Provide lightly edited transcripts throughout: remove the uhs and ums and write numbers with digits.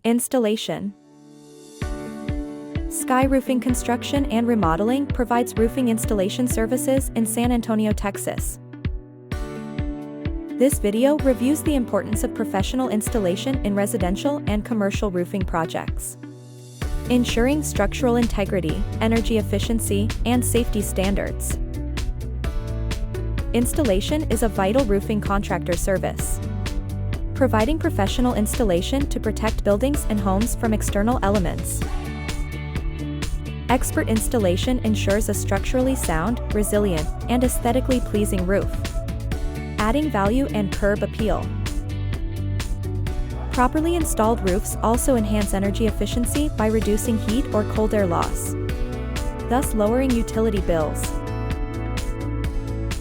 Installation. Sky Roofing Construction and Remodeling provides roofing installation services in San Antonio, Texas. This video reviews the importance of professional installation in residential and commercial roofing projects. Ensuring structural integrity, energy efficiency, and safety standards. Installation is a vital roofing contractor service, providing professional installation to protect buildings and homes from external elements. Expert installation ensures a structurally sound, resilient, and aesthetically pleasing roof, adding value and curb appeal. Properly installed roofs also enhance energy efficiency by reducing heat or cold air loss, thus lowering utility bills.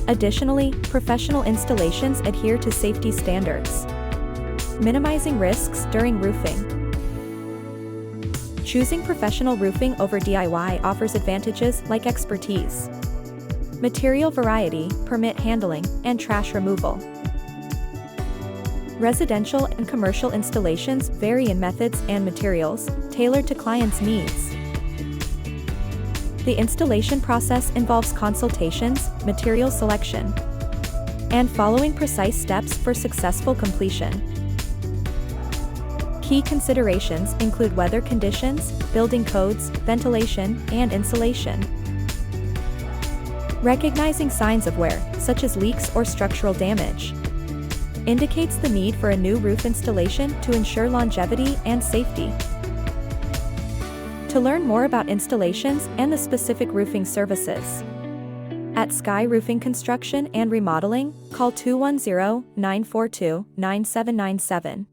Additionally, professional installations adhere to safety standards, minimizing risks during roofing. Choosing professional roofing over DIY offers advantages like expertise, material variety, permit handling, and trash removal. Residential and commercial installations vary in methods and materials, tailored to clients' needs. The installation process involves consultations, material selection, and following precise steps for successful completion. Key considerations include weather conditions, building codes, ventilation, and insulation. Recognizing signs of wear, such as leaks or structural damage, indicates the need for a new roof installation to ensure longevity and safety. To learn more about installations and the specific roofing services at Sky Roofing Construction and Remodeling, call 210-942-9797.